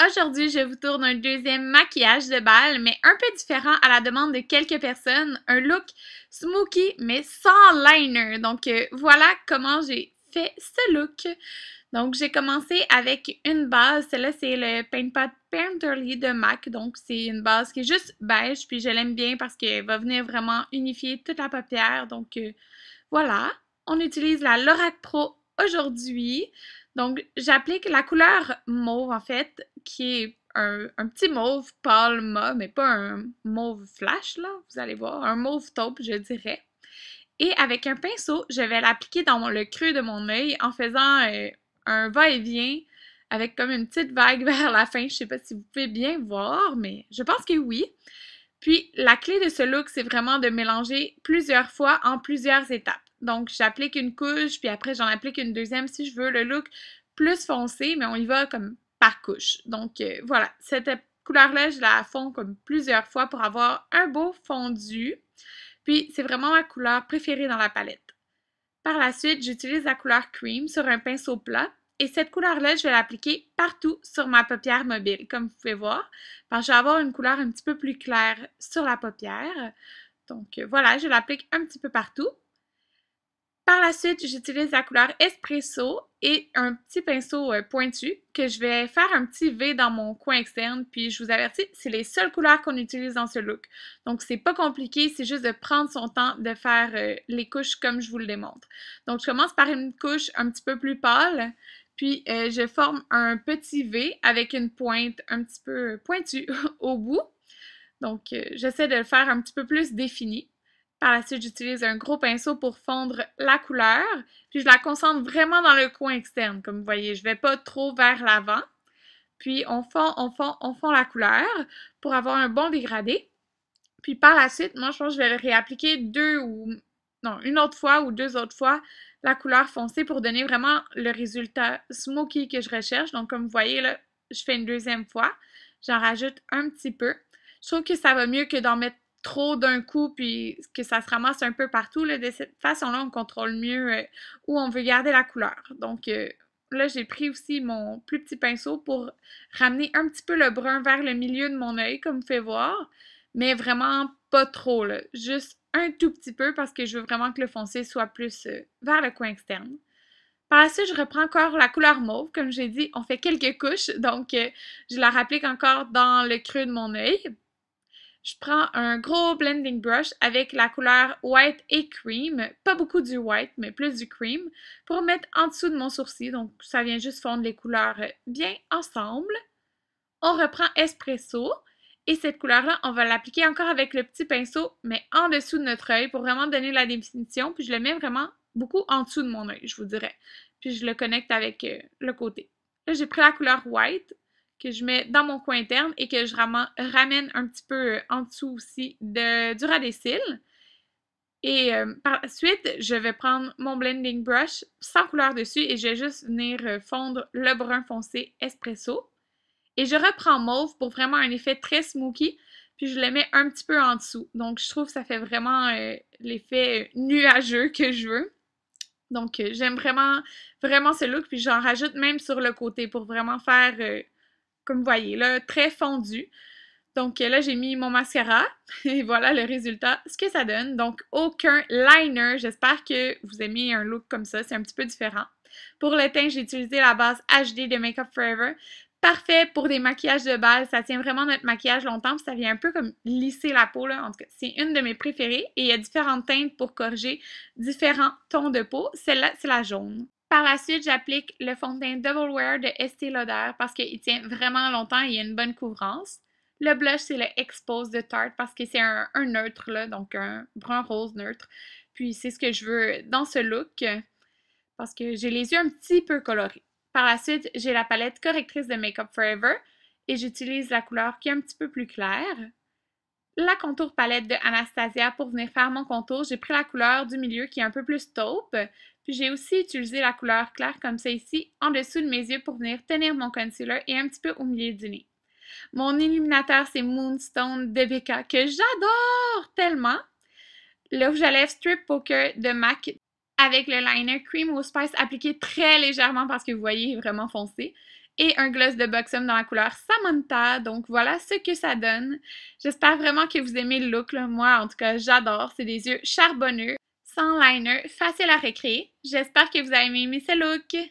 Aujourd'hui, je vous tourne un deuxième maquillage de bal, mais un peu différent à la demande de quelques personnes. Un look smoky, mais sans liner. Donc, voilà comment j'ai fait ce look. Donc, j'ai commencé avec une base. Celle-là, c'est le Paint Pot Painterly de MAC. Donc, c'est une base qui est juste beige, puis je l'aime bien parce qu'elle va venir vraiment unifier toute la paupière. Donc, voilà. On utilise la Lorac Pro aujourd'hui. Donc, j'applique la couleur mauve, en fait, qui est un petit mauve pâle mauve, mais pas un mauve flash, là, vous allez voir, un mauve taupe, je dirais. Et avec un pinceau, je vais l'appliquer dans le creux de mon œil en faisant un va-et-vient avec comme une petite vague vers la fin. Je sais pas si vous pouvez bien voir, mais je pense que oui. Puis, la clé de ce look, c'est vraiment de mélanger plusieurs fois en plusieurs étapes. Donc, j'applique une couche, puis après, j'en applique une deuxième si je veux le look plus foncé, mais on y va comme par couche. Donc, voilà, cette couleur-là, je la fonds comme plusieurs fois pour avoir un beau fondu. Puis, c'est vraiment ma couleur préférée dans la palette. Par la suite, j'utilise la couleur Cream sur un pinceau plat. Et cette couleur-là, je vais l'appliquer partout sur ma paupière mobile, comme vous pouvez voir. Parce que je vais avoir une couleur un petit peu plus claire sur la paupière. Donc voilà, je l'applique un petit peu partout. Par la suite, j'utilise la couleur Espresso et un petit pinceau pointu que je vais faire un petit V dans mon coin externe. Puis je vous avertis, c'est les seules couleurs qu'on utilise dans ce look. Donc c'est pas compliqué, c'est juste de prendre son temps de faire les couches comme je vous le démontre. Donc je commence par une couche un petit peu plus pâle. Puis je forme un petit V avec une pointe un petit peu pointue au bout. Donc j'essaie de le faire un petit peu plus défini. Par la suite, j'utilise un gros pinceau pour fondre la couleur. Puis je la concentre vraiment dans le coin externe, comme vous voyez. Je ne vais pas trop vers l'avant. Puis on fond la couleur pour avoir un bon dégradé. Puis par la suite, moi je pense que je vais le réappliquer une autre fois ou deux autres fois la couleur foncée pour donner vraiment le résultat smoky que je recherche. Donc comme vous voyez là, je fais une deuxième fois. J'en rajoute un petit peu. Je trouve que ça va mieux que d'en mettre trop d'un coup puis que ça se ramasse un peu partout. Là. De cette façon-là, on contrôle mieux où on veut garder la couleur. Donc là, j'ai pris aussi mon plus petit pinceau pour ramener un petit peu le brun vers le milieu de mon œil, comme vous pouvez voir. Mais vraiment pas trop, là. Juste un tout petit peu parce que je veux vraiment que le foncé soit plus vers le coin externe. Par la suite, je reprends encore la couleur mauve. Comme j'ai dit, on fait quelques couches, donc je la rapplique encore dans le creux de mon œil. Je prends un gros blending brush avec la couleur white et cream, pas beaucoup du white, mais plus du cream, pour mettre en dessous de mon sourcil. Donc, ça vient juste fondre les couleurs bien ensemble. On reprend espresso. Et cette couleur-là, on va l'appliquer encore avec le petit pinceau, mais en dessous de notre œil pour vraiment donner la définition. Puis je le mets vraiment beaucoup en dessous de mon œil, je vous dirais. Puis je le connecte avec le côté. Là, j'ai pris la couleur white que je mets dans mon coin interne et que je ramène un petit peu en dessous aussi du ras des cils. Et par la suite, je vais prendre mon blending brush sans couleur dessus et je vais juste venir fondre le brun foncé espresso. Et je reprends mauve pour vraiment un effet très smoky, puis je le mets un petit peu en dessous. Donc, je trouve que ça fait vraiment l'effet nuageux que je veux. Donc, j'aime vraiment, vraiment ce look, puis j'en rajoute même sur le côté pour vraiment faire, comme vous voyez, là, très fondu. Donc, là, j'ai mis mon mascara, et voilà le résultat, ce que ça donne. Donc, aucun liner. J'espère que vous aimez un look comme ça, c'est un petit peu différent. Pour le teint, j'ai utilisé la base HD de Makeup Forever. Parfait pour des maquillages de bal, ça tient vraiment notre maquillage longtemps, puis ça vient un peu comme lisser la peau, là. En tout cas, c'est une de mes préférées, et il y a différentes teintes pour corriger différents tons de peau. Celle-là, c'est la jaune. Par la suite, j'applique le fond de teint Double Wear de Estée Lauder parce qu'il tient vraiment longtemps et il y a une bonne couvrance. Le blush, c'est le Expose de Tarte parce que c'est un neutre, là, donc un brun rose neutre. Puis c'est ce que je veux dans ce look parce que j'ai les yeux un petit peu colorés. Par la suite, j'ai la palette correctrice de Makeup Forever et j'utilise la couleur qui est un petit peu plus claire. La contour palette de Anastasia pour venir faire mon contour. J'ai pris la couleur du milieu qui est un peu plus taupe. Puis j'ai aussi utilisé la couleur claire comme ça ici en dessous de mes yeux pour venir tenir mon concealer et un petit peu au milieu du nez. Mon illuminateur, c'est Moonstone de Becca que j'adore tellement. Le rouge à lèvres Strip Poker de MAC avec le liner Cream au Spice appliqué très légèrement parce que vous voyez, il est vraiment foncé. et un gloss de Buxom dans la couleur Samantha. Donc voilà ce que ça donne. J'espère vraiment que vous aimez le look, là. Moi, en tout cas, j'adore. C'est des yeux charbonneux, sans liner, facile à recréer. J'espère que vous avez aimé ce look.